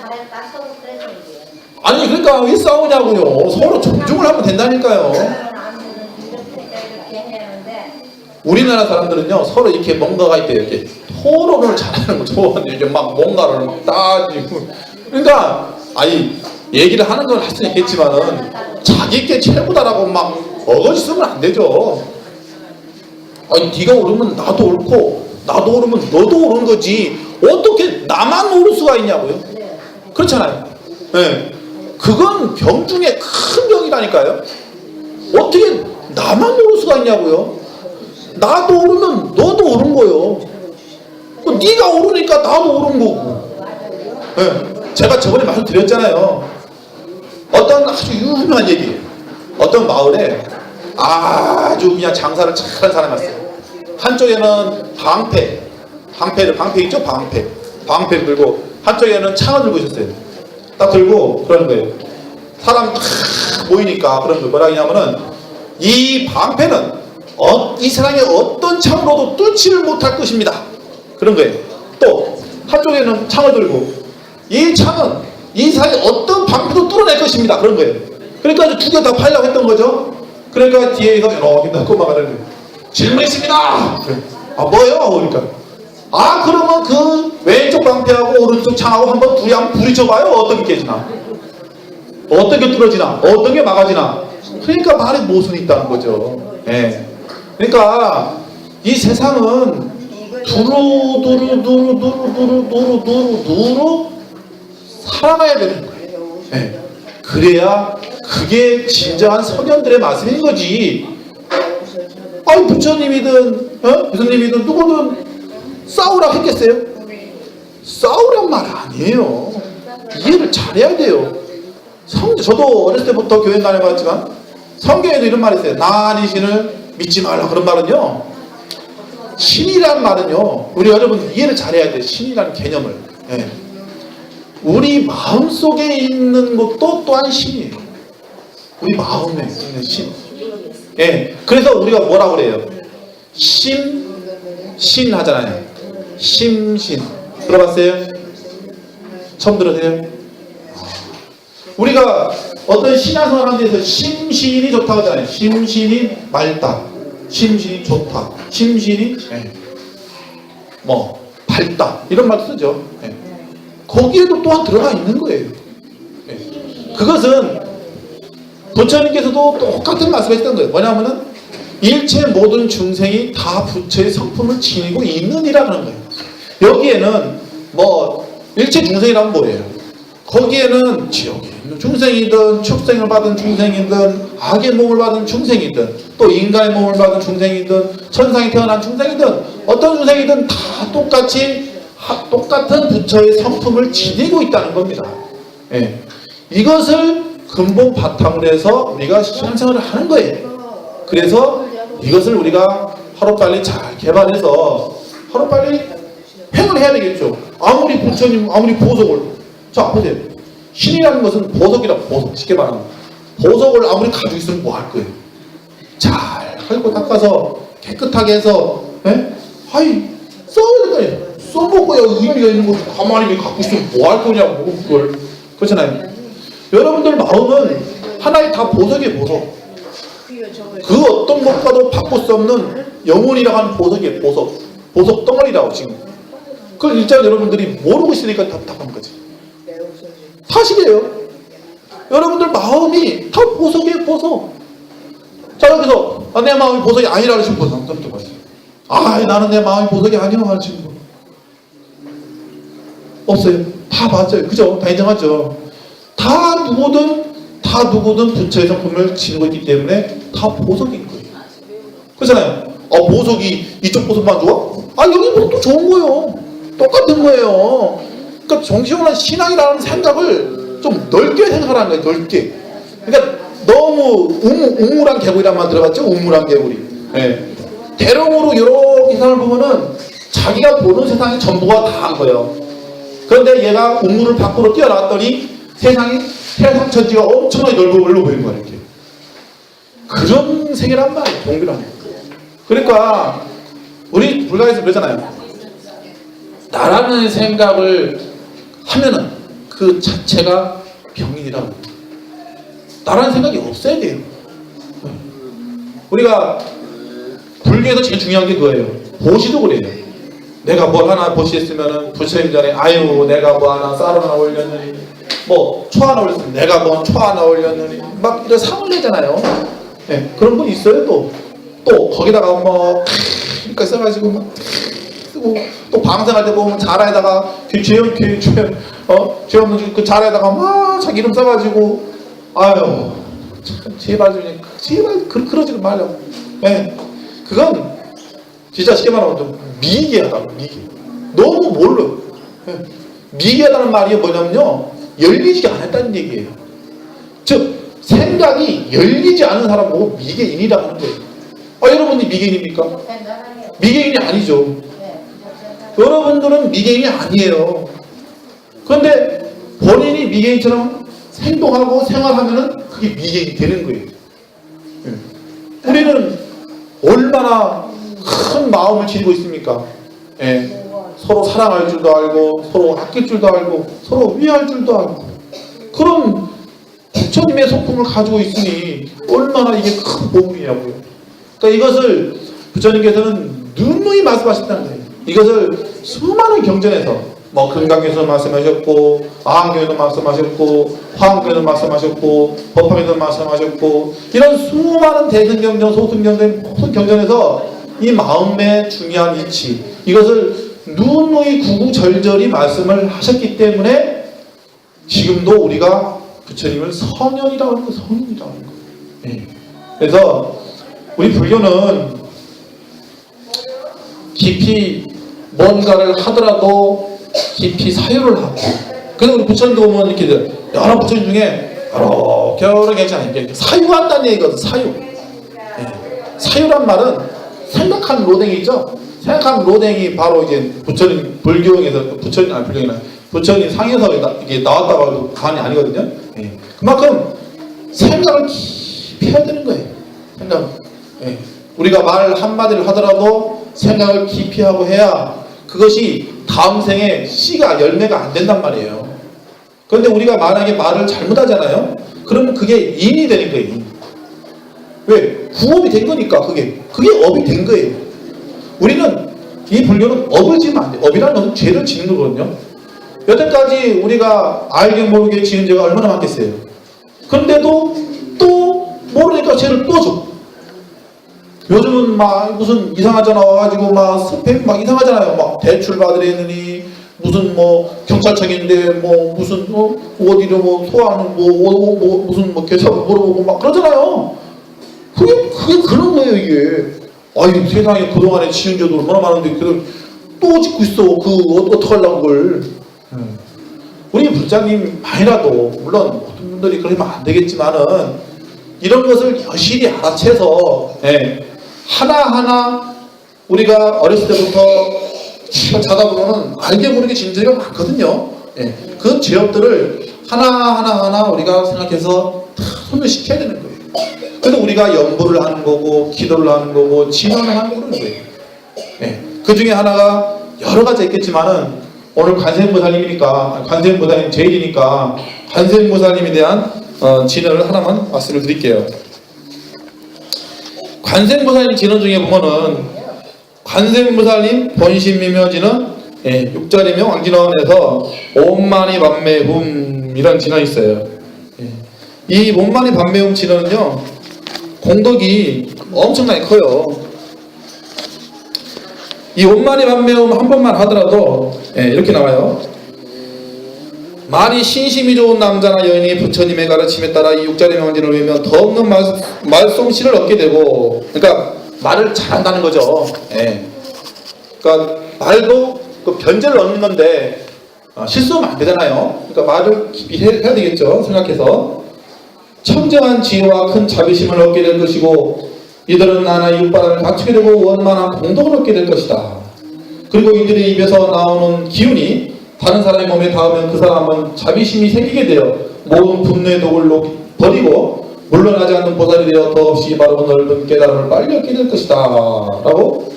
서로 그래서 얘기해요. 아니 그러니까 왜 싸우냐고요. 서로 존중을 하면 된다니까요. 이렇게 해야하는데 우리나라 사람들은요 서로 이렇게 뭔가가 있대요. 이렇게 토론을 잘하는 거 좋아하는데 이렇게 막 뭔가를 막 따지고 그러니까 얘기를 하는 건 할 수 있겠지만은 자기께 최고다라고 막 어거지 쓰면 안 되죠. 네가 옳으면 나도 옳고 나도 옳으면 너도 옳은 거지 어떻게 나만 옳을 수가 있냐고요. 그렇잖아요. 네. 그건 병 중에 큰 병이라니까요. 어떻게 나만 옳을 수가 있냐고요. 나도 옳으면 너도 옳은 거예요. 네가 옳으니까 나도 옳은 거고. 네. 제가 저번에 말씀드렸잖아요. 어떤 아주 유명한 얘기예요. 어떤 마을에 아주 그냥 장사를 잘하는 사람이 왔어요. 한쪽에는 방패 있죠? 방패를 들고 한쪽에는 창을 들고 있었어요. 딱 들고 그러는 거예요. 사람 딱 모이니까 그런 거 뭐라 하냐면은 이 방패는 이 세상에 어떤 창으로도 뚫지를 못할 것입니다. 그런 거예요. 또 한쪽에는 창을 들고 이 창은 이 세상에 어떤 방패도 뚫어낼 것입니다. 그런 거예요. 그러니까 두 개 다 팔려고 했던 거죠. 그러니까 뒤에서 이렇게 넣고 막하는 거예요. 질문 있습니다. 뭐예요? 그러니까 그러면 그 왼쪽 방패하고 오른쪽 창하고 한번 둘이 한번 부딪혀봐요. 어떤 게 깨지나? 어떤 게 뚫어지나? 어떤 게 막아지나? 그러니까 말에 모순이 있다는 거죠. 그러니까 이 세상은 두루두루 살아가야 되는 거예요. 그래야 그게 진정한 성현들의 말씀인 거지. 부처님이든 교수님이든 누구든 싸우라 했겠어요? 싸우란 말 아니에요. 이해를 잘해야 돼요. 저도 어렸을 때부터 교회 다녀봤지만 성경에도 이런 말이 있어요. 나 아닌 신을 믿지 말라. 그런 말은요, 신이란 말은요, 우리 여러분 이해를 잘해야 돼요. 신이라는 개념을. 우리 마음속에 있는 것도 또한 신이에요. 우리 마음에 있는 신. 그래서 우리가 뭐라고 그래요? 신 하잖아요. 심신. 들어봤어요? 처음 들으세요? 우리가 어떤 신앙생활 하는 데서 심신이 좋다고 하잖아요. 심신이 맑다. 심신이 좋다. 심신이 밝다. 이런 말 쓰죠. 거기에도 또한 들어가 있는 거예요. 그것은 부처님께서도 똑같은 말씀하셨던 거예요. 뭐냐면은 일체 모든 중생이 다 부처의 성품을 지니고 있느니라는 거예요. 여기에는 일체 중생이란 뭐예요? 거기에는 지옥에 있는 중생이든 축생을 받은 중생이든 악의 몸을 받은 중생이든 또 인간의 몸을 받은 중생이든 천상에 태어난 중생이든 어떤 중생이든 다 똑같은 부처의 성품을 지니고 있다는 겁니다. 이것을 근본 바탕으로 해서 우리가 신앙생활을 하는 거예요. 그래서 이것을 우리가 하루빨리 잘 개발해서 하루빨리 행을 해야 되겠죠. 아무리 부처님 아무리 보석을 보세요. 신이라는 것은 보석이라. 보석 쉽게 말하면 보석을 아무리 가지고 있으면 뭐 할 거예요? 잘 헐고 닦아서 깨끗하게 해서 써야 될거예요. 써먹어야 의미가 있는 거지. 가만히 갖고 있으면 뭐 할 거냐고 그걸. 그렇잖아요. 여러분들 마음은 하나의 다 보석이에요. 보석. 그 어떤 것과도 바꿀 수 없는 영혼이라고 하는 보석이에요. 보석 덩어리라고 지금. 그걸 일단 여러분들이 모르고 있으니까 답답한 거지. 사실이에요. 여러분들 마음이 다 보석이에요. 보석. 자, 여기서 내 마음이 보석이 아니라는 친구 상담 봤어요. 나는 내 마음이 보석이 아니라고 하는 친구 없어요. 다 맞아요. 그죠? 다 인정하죠. 다 다 누구든 부처의 성품을 지니고 있기 때문에 다 보석인 거예요. 그렇잖아요. 보석이 이쪽 보석만 좋아? 여기 보석도 좋은 거예요. 똑같은 거예요. 그러니까 정신원한 신앙이라는 생각을 좀 넓게 생각하라는 거예요. 넓게. 그러니까 너무 우물한 개구리란 말 들어봤죠? 우물한 개구리. 네. 대롱으로 이렇게 세상을 보면은 자기가 보는 세상이 전부가 다 한 거예요. 그런데 얘가 우물을 밖으로 뛰어나왔더니 세상 천지가 엄청나게 넓어 보이는 거야. 이렇게. 그런 세계란 말이에요. 동그란. 그러니까 우리 불가에서 그러잖아요. 나라는 생각을 하면은 그 자체가 병인이라고. 나라는 생각이 없어야 돼요. 우리가 불교에서 제일 중요한 게 그거예요. 보시도 그래요. 내가 뭘 하나 보시했으면은 부처님 전에 아유 내가 뭐 하나 쌀 하나 올렸느니 뭐 초 하나 올렸으면 내가 뭐 초 하나 올렸느니 막 이런 상을 내잖아요. 네, 그런 분 있어요. 또 거기다가 뭐 그러니까 써가지고 막 쓰고 또 방생할 때 보면 자라에다가 죄 없는 그 자라에다가 막 자기 이름 써가지고 아유 참 제발 그러지 말라고. 네, 그건 진짜 쉽게 말하면 좀 미개하다. 미개. 너무 몰라요. 네. 미개하다는 말이 뭐냐면요 열리지 않았다는 얘기예요. 즉 생각이 열리지 않은 사람 보고 미개인이라고 하는 거예요. 여러분이 미개인입니까? 미개인이 아니죠. 여러분들은 미개인이 아니에요. 그런데 본인이 미개인처럼 행동하고 생활하면은 그게 미개인이 되는 거예요. 우리는 얼마나 큰 마음을 지니고 있습니까? 서로 사랑할 줄도 알고 서로 아낄 줄도 알고 서로 위할 줄도 알고 그런 부처님의 성품을 가지고 있으니 얼마나 이게 큰 보물이냐고요. 그러니까 이것을 부처님께서는 누누이 말씀하셨다는 거예요. 이것을 수많은 경전에서 뭐 금강경에서 말씀하셨고 아항경에서 말씀하셨고 화엄경에서 말씀하셨고 법화경에서 말씀하셨고 이런 수많은 대승경전 소승경전 모든 경전에서 이 마음의 중요한 이치 이것을 누누이 구구절절히 말씀을 하셨기 때문에 지금도 우리가 부처님을 성현이라고 하는 거예요. 성현이라고 하는 거예요. 네. 그래서 우리 불교는 깊이 뭔가를 하더라도 깊이 사유를 하고 그래서 우리 부처님도 보면 이렇게 여러 부처님 중에 여러 괜찮아요. 사유한다는 얘기거든. 사유. 네. 사유란 말은 생각한 로댕이 있죠. 생각한 로댕이 바로 이제 부처님 불교에서 부처님 상에서 이게 나왔다고 가만이 아니거든요. 네. 그만큼 생각을 깊이 해야 되는 거예요. 생각. 네. 우리가 말 한마디를 하더라도 생각을 깊이 하고 해야 그것이 다음 생에 씨가 열매가 안 된단 말이에요. 그런데 우리가 만약에 말을 잘못하잖아요. 그러면 그게 인이 되는 거예요. 왜? 구업이 된 거니까 그게 업이 된 거예요. 우리는 이 불교는 업을 지으면 안 돼요. 업이라는 것은 죄를 지는 거거든요. 여태까지 우리가 알게 모르게 지은 죄가 얼마나 많겠어요. 그런데도 또 모르니까 죄를 또 줘. 요즘은 막 무슨 이상하잖아 와가지고 막 스팸 막 이상하잖아요. 막 대출 받으려느니 무슨 뭐 경찰청인데 뭐 무슨 어디로 뭐 소환 뭐 무슨 뭐 계좌 물어보고 막 그러잖아요. 그게 그런 거예요 이게. 아이 세상에 그동안에 지은 죄도 얼마나 많은데 그걸 또 짓고 있어. 어떡하려고 그걸. 우리 부장님 많이라도 물론 모든 분들이 그러면 안 되겠지만은 이런 것을 여실히 알아채서 하나하나 우리가 어렸을 때부터 자다 보면은 알게 모르게 지은 죄가 많거든요. 그 죄업들을 하나하나 우리가 생각해서 다 소멸시켜야 되는 거예요. 그래서 우리가 연부를 하는 거고 기도를 하는 거고 진언을 하는 거예요. 그 중에 하나가 여러 가지 있겠지만은 오늘 관세음보살님이니까 관세음보살님 제일이니까 관세음보살님에 대한 진언을 하나만 말씀을 드릴게요. 관세음보살님 진언 중에 보면은 관세음보살님 본심미묘진은 6자리명 왕진원에서 옴마니 반매훔 이런 진언이 있어요. 이 옴마니 반매훔 진언은요 공덕이 엄청나게 커요. 이 옴마니 반매움 한 번만 하더라도 이렇게 나와요. 말이 신심이 좋은 남자나 여인이 부처님의 가르침에 따라 이 육자리 명진을 외우면 더 없는 말솜씨를 얻게 되고, 그러니까 말을 잘한다는 거죠. 예. 그러니까 말도 그 변제를 얻는 건데 실수하면 안 되잖아요. 그러니까 말을 깊이 해야 되겠죠. 생각해서 청정한 지혜와 큰 자비심을 얻게 될 것이고, 이들은 나나 육바람을 갖추게 되고 원만한 공덕을 얻게 될 것이다. 그리고 이들의 입에서 나오는 기운이 다른 사람의 몸에 닿으면 그 사람은 자비심이 생기게 되어 모든 분노의 독을 버리고 물러나지 않는 보살이 되어 더없이 바로 넓은 깨달음을 빨리 얻게 될 것이다 라고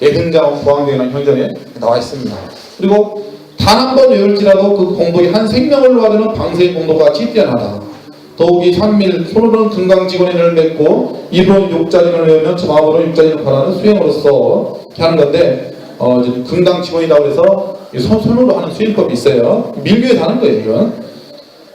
예등자원 보왕대회나 형전에 나와 있습니다. 그리고 단 한 번 외울지라도 그 공덕이 한 생명을 놓아주는 방세의 공덕과 같이 뛰어나다. 더욱이 산밀 손으로는 금강직원인을 맺고 입으로는 육자리를 외우면 마음으로 육자리를 바라는 수행으로서 이렇게 하는 건데, 이제 금강직원이라고 해서 손으로 하는 수행법이 있어요. 밀교에서 하는 거예요, 이건.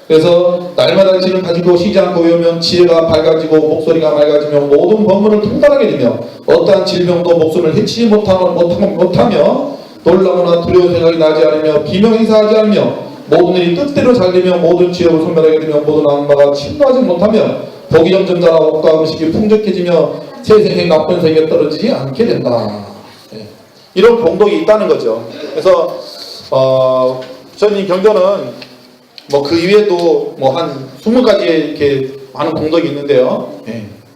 그래서 날마다 지를 가지고 쉬지 않고 외우면 지혜가 밝아지고 목소리가 맑아지며 모든 법문을 통달하게 되며 어떠한 질병도 목숨을 해치지 못하며 놀라거나 두려운 생각이 나지 않으며 비명 행사하지 않으며 모든 일이 뜻대로 잘 되며 모든 지혜를 소멸하게 되며 모든 악마가 침노하지 못하며 복이 점점자라 옷과 음식이 풍족해지며 세생생 나쁜 생에 떨어지지 않게 된다. 이런 공덕이 있다는 거죠. 그래서 부처님 경전은 뭐 그 이외에도 뭐 한 20가지의 이렇게 많은 공덕이 있는데요.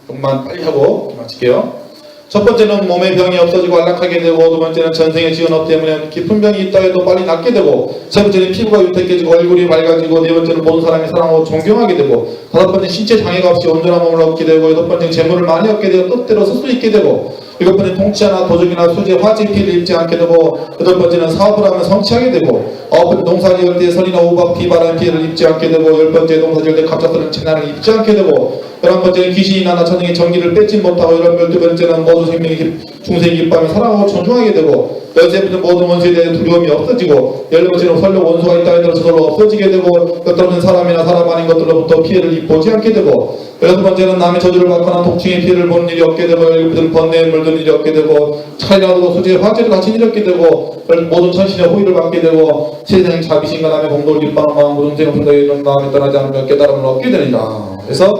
좀만 빨리 하고 마칠게요. 첫 번째는 몸의 병이 없어지고 안락하게 되고, 두 번째는 전생의 지연업 때문에 깊은 병이 있다 해도 빨리 낫게 되고, 세 번째는 피부가 윤택해지고 얼굴이 맑아지고, 네 번째는 모든 사람이 사랑하고 존경하게 되고, 다섯 번째는 신체 장애가 없이 온전한 몸을 얻게 되고, 여덟 번째는 재물을 많이 얻게 되어 뜻대로 쓸 수 있게 되고, 일곱 번째는 통치하나 도적이나 수재, 화재 피해를 입지 않게 되고, 여덟 번째는 사업을 하면 성취하게 되고, 아홉 번째 농사지을 때 선이나 우박, 비바람 피해를 입지 않게 되고, 열 번째 농사지을 때 갑작스러운 재난을 입지 않게 되고, 11번째는 귀신이나 나천행의 전기를 뺏지 못하고, 12번째는 모든 생명이 중생이 기뻐하며 사랑하고 존중하게 되고, 13번째는 모든 원수에 대해 두려움이 없어지고, 14번째는 설령 원수가 있다 하더라도 저절로 없어지게 되고, 18번째는 사람이나 사람 아닌 것들로부터 피해를 입보지 않게 되고, 16번째는 남의 저주를 받거나 독충의 피해를 보는 일이 없게 되고, 17번째는 번뇌에 물드는 일이 없게 되고, 차이나도 수지의 화재를 같이 일이 없게 되고, 모든 천신의 호의를 받게 되고, 세상 자비심과 남의 공덕을 기뻐하는 마음으로 동생을 분노에 있는 마음에 떠나지 않으며 깨달음을 얻게 되니라. 그래서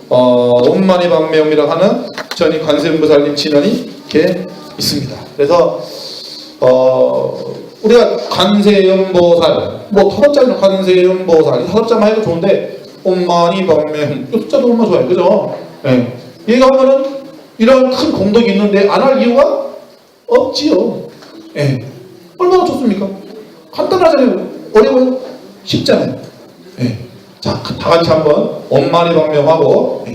온만이 반매용이라고 하는 전이 관세음보살님 진언이 이렇게 있습니다. 그래서 우리가 관세음보살, 뭐 5자는 관세음보살, 5자만 해도 좋은데 온만이 반매용, 이 숫자도 얼마나 좋아요, 그죠? 네. 얘가 하면은 이런 큰 공덕이 있는데 안 할 이유가 없지요. 네. 얼마나 좋습니까? 간단하잖아요. 어려워요? 쉽잖아요. 네. 자, 다 같이 한번 엄마니 방명하고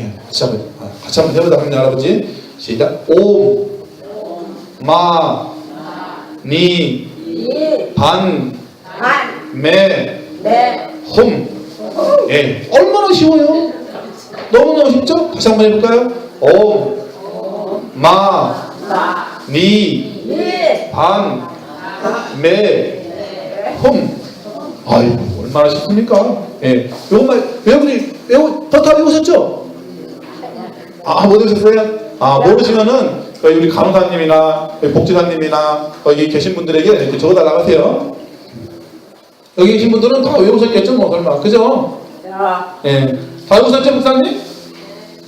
같이 한번 해보자. 하면 할아버지 시작. 옴, 마, 니, 반, 매, 홈. 얼마나 쉬워요? 너무너무 쉽죠? 다시 한번 해볼까요? 옴, 마, 니, 반, 매, 홈. 아이고, 얼마나 쉽습니까? 요것만 다 외우셨죠? 못 외우셨어요? 모르시면은 우리 간호사님이나 복지사님이나 여기 계신 분들에게 이렇게 적어달라고 하세요. 여기 계신 분들은 다 외우셨겠죠? 뭐 설마, 그죠? 다 외우셨죠, 목사님?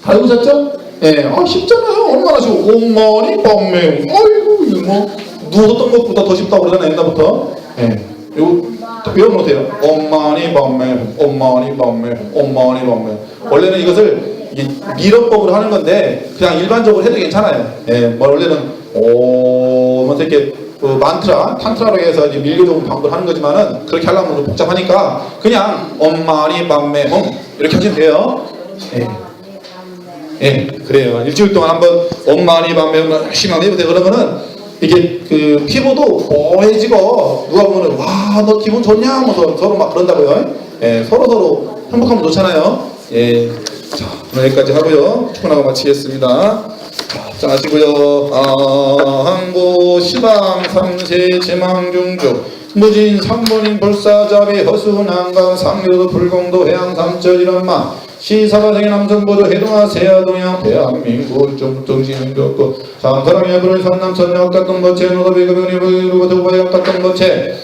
다 외우셨죠? 쉽잖아요. 얼마나 쉬워. 옴마니 밤매우. 아이고, 이거 뭐 누워서 떡 먹고보다 더 쉽다고 그러잖아요, 옛날부터. 요거 외워놓으세요. 엄마니 밤매, 엄마니 밤매, 엄마니 밤매. 원래는 이것을 밀어법으로 하는 건데 그냥 일반적으로 해도 괜찮아요. 원래는 뭐 이렇게 만트라, 탄트라로 해서 이제 밀교적인 방법을 하는 거지만은 그렇게 하려면 좀 복잡하니까 그냥 엄마니 밤매, 이렇게 하시면 돼요. 그래요. 일주일 동안 한번 엄마니 밤매 열심히 한번 해보세요. 그러면은 이게 그 피부도 뽀해지고 누가 보면은 와 너 기분 좋냐 하면서 서로 막 그런다고요. 서로 행복하면 좋잖아요. 자 오늘 여기까지 하고요. 축원하고 마치겠습니다. 자 하시고요. 항고 시방 삼세 제망중주 무진 삼본인 불사자비 허수난강 상류도 불공도 해양 삼절 이런마 시사바생의 남성보조 해동하 세아동양 대한민국 정신은 좋고 삼사랑의 불을 산남 선역 같던 거체 노도비급연이 부르고 도바약 같던 거체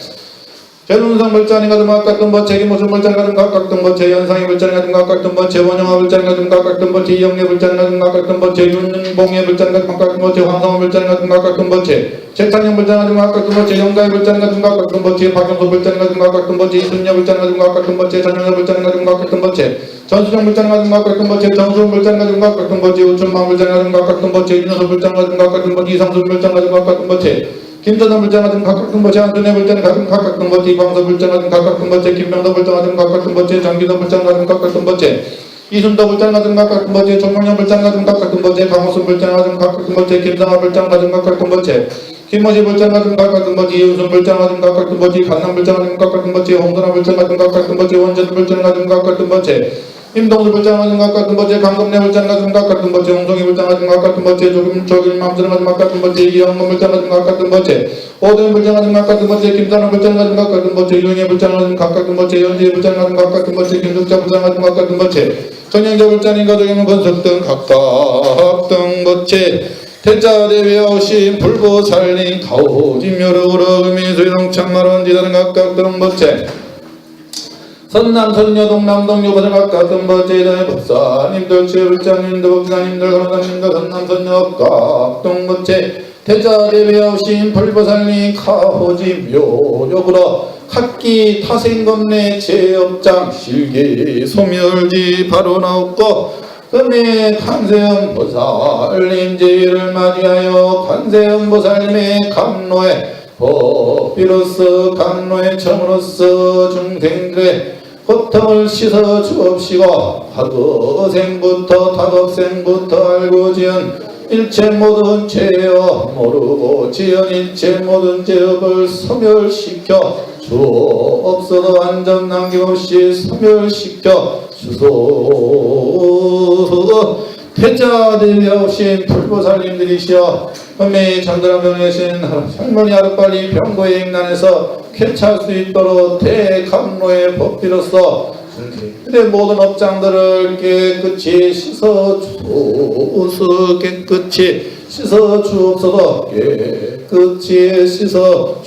제눈성 불자니 가든 각각든 법체 기모습 불자니 가든 각각든 법체 연상이 불자니 가든 각각든 법체 원영화 불자니 가든 각각든 법체 이영례 불자니 가든 각각든 법체 윤봉예 불자니 가든 각각든 법체 황성호 불자니 가든 각각든 법체 최창영 불자니 가든 각각든 법체 영가의 불자니 가든 각각든 법체 박영수 불자니 가든 각각든 법체 이순녀 불자니 가든 각각든 법체 전영래 불자니 가든 각각든 법체 전수정 불자니 가든 각각든 법체 정수훈 불자니 가든 각각든 법체 우춘망 불자니 가든 각각든 법체 윤여수 불자니 가든 각각든 법체 이상수 불자니 가든 각각든 법체 김전원 불장 같은 각각든 법체 안전해 불장 같은 각각든 법체 이광서 불장 같은 각각든 법체 김명도 불장 같은 각각든 법체 장기도 불장 같은 각각든 법체 이순도 불장 같은 각각든 법체 정명현 불장 같은 각각든 법체 강호순 불장 같은 각각든 법체 김상화 불장 같은 각각든 법체 김모시 불장 같은 각각든 법체 이윤순 불장 같은 각각든 법체 강남 불장 같은 각각든 법체 홍선화 불장 같은 각각든 법체 원전 불장 같은 각각든 법체 임동수 불장 같은 각각든 법체 강금래 불장 같은 각각든 법체 홍성희 불장 같은 각각든 법체 조길맘스런 같은 각각든 법체 이영문 불장 같은 각각든 법체 오대훈 불장 같은 각각든 법체 김산호 불장 같은 각각든 법체 유영애 불장 같은 각각든 법체 연재 불장 같은 각각든 법체 김숙자 불장 같은 각각든 법체 정영자 불장인 가족이면 건석 등 각각등 법체 태자 대비하오신 불보살린 가오진묘력으로 금이수동 참마론 지다는 각각등 법체 선남 선녀 동남 동요 버전 각각든 법체 이단의 법사님들 최불장님들 법사님들 간호사님들 선남 선녀 각각등 법체 태자 대비하오신 불보살린 가오진묘력으로 각기 타생검내 제업장 실기 소멸지 바로 나옵고 금의 관세음 보살님 제의를 맞이하여 관세음 보살님의 감로에 법비로서 감로의 청으로서 중생들의 고통을 씻어 주옵시고 학어생부터 탁업생부터 알고 지은 일체 모든 죄업 모르고 지은 일체 모든 죄업을 소멸시켜 주옵소서 완전 남김없이 소멸시켜 주소서. 태자 대비하오신 불보살님들이시여 음미 잠들어 병내신 할머니 하루빨리 병고의 행난에서 쾌차할 수 있도록 대감로의 법비로서 그대 모든 업장들을 깨끗이 씻어 주옵소서. 깨끗이 씻어 주옵소서. 깨끗이 씻어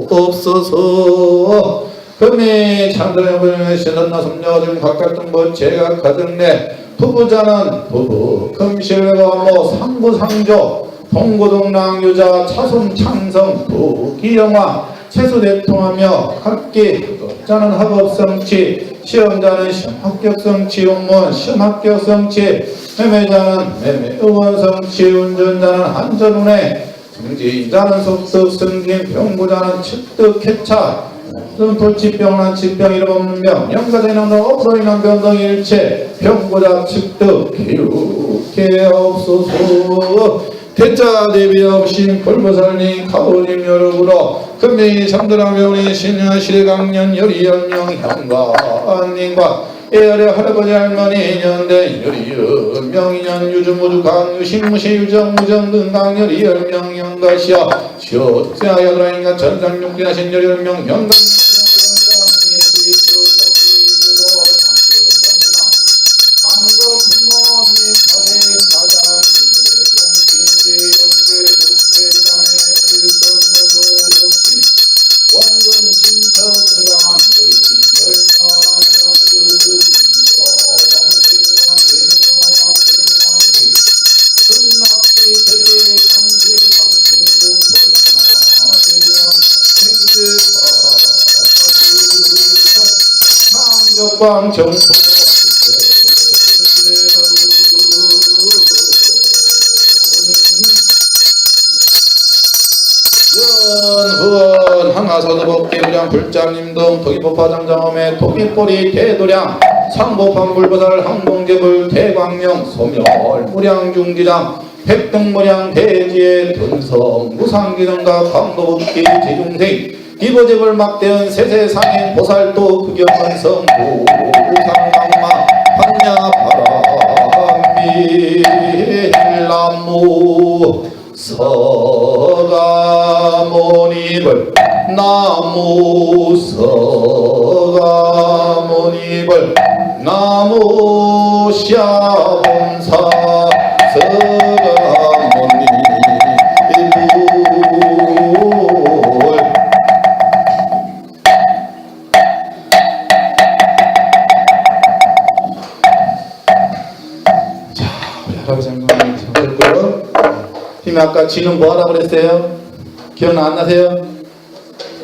주옵소서. 금이 잠들어 병내신 한나섬녀 등 각각등 법체가 가득내 부부자는 부부 금실과모 상부상조 동고동랑유자 차손창성 부기영화 채수대통하며 각기 학자는 학업성취 시험자는 시험합격성취 용무원 시험합격성취 매매자는 매매의원성취 운전자는 안전운행 승지자는 속습 승진 병부자는 측득 쾌차 불치병 난치병 이름 없는 병 영가자 인한 없어 인한 병 등 일체 병고자 측득 기울게 없소서. 태자 대비하오신 불보살님 가오님 여러분으로 금명이 잠들어 병이 신년 시대강년 열이연명 현관님과 예열의 할아버지 할머니 년대 열이연명이년 유주무주 강유식무시 유정무정 등 강열이 열명 연가시여 시오자 여드라인가 전상육진하신 열이연명 현관 광정 연후원 항하서도법계부장 불장님 등 토기법화장정엄의 토기꼬리 대도량 상보판 불보살 항동제불 대광명 소멸 무량중지장 백등무량 대지의 등성 무상기능과 강도법기 제중생 기보집을 막대은 세세상인 보살도 극영원성 무상강마 한야바람밀나무 서가모니불 나무 서가모니불 나무 샤본사 서가모니 할아버지 할머니 됐고요. 팀이 아까 지는 뭐 하라고 그랬어요? 기억 안 나세요?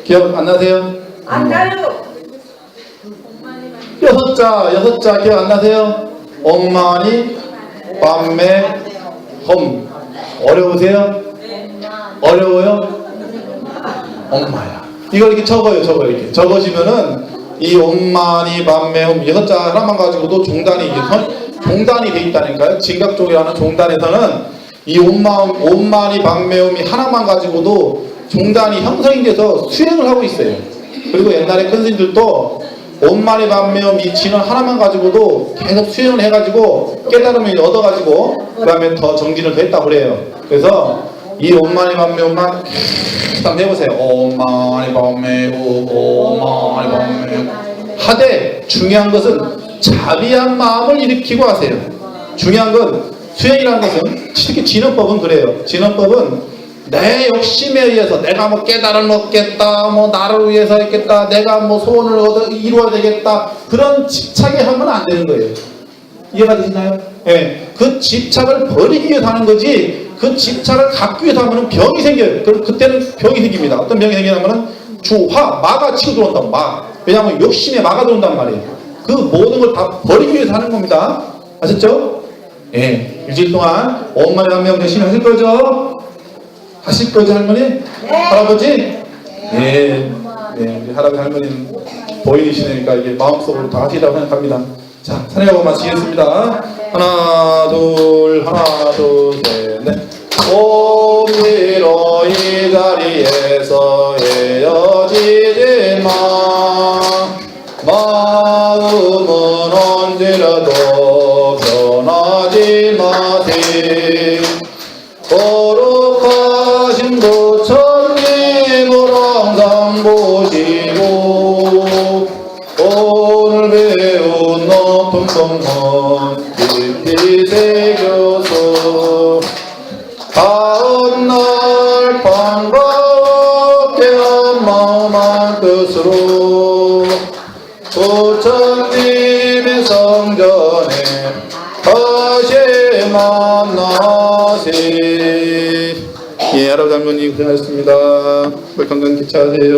기억 안 나세요? 안 나요. 여섯 자 기억 안 나세요? 엄마니 밤매 홈 어려우세요? 어려워요? 엄마야. 이걸 이렇게 적어요. 이렇게 적으시면은 이 엄마니 밤매 홈 여섯 자 하나만 가지고도 종단이 종단이 돼 있다니까요. 진각종이라는 종단에서는 이 엄마니 밤매 홈이 하나만 가지고도 종단이 형성이 돼서 수행을 하고 있어요. 그리고 옛날에 큰 스님들도 온만이 반매음 이 진원 하나만 가지고도 계속 수행을 해가지고 깨달음을 얻어가지고 그 다음에 더 정진을 했다고 그래요. 그래서 이 온만이 반매음만 계속 해보세요. 온만이 반매음 온만이 반매음 하되 중요한 것은 자비한 마음을 일으키고 하세요. 중요한 건 수행이라는 것은 특히 진원법은 그래요. 진원법은 내 욕심에 의해서 내가 뭐 깨달음을 얻겠다, 뭐 나를 위해서 했겠다, 내가 뭐 소원을 이루어야 되겠다, 그런 집착에 하면 안 되는 거예요. 이해가 되시나요? 예. 그 집착을 버리기 위해서 하는 거지, 그 집착을 갖기 위해서 하면 병이 생겨요. 그럼 그때는 병이 생깁니다. 어떤 병이 생기냐면은 주화, 마가 치고 들어온다고, 마. 왜냐하면 욕심에 마가 들어온단 말이에요. 그 모든 걸 다 버리기 위해서 하는 겁니다. 아셨죠? 예. 일주일 동안 엄마의 반면 열심히 하실 거죠? 하실 거지 할머니? 네. 할아버지? 네. 네. 우리 할아버지 할머니는 보이시니까 이게 마음속으로 다 하시라고 생각합니다. 자, 찬양하고 마치겠습니다. 하나, 둘, 셋, 넷. 오미로 이 자리에서 헤어지지 마. 마음은 언제라도 변하지 마세. 거룩하신 부처님을 항상 보시고 오늘 배운 높은 법문 깊이 새겨서 다음날 반갑게 한 마음 한 뜻으로 부처님의 성전에 다시 만나세. 예, 할아버지 할머니 고생하셨습니다. 건강 기차하세요.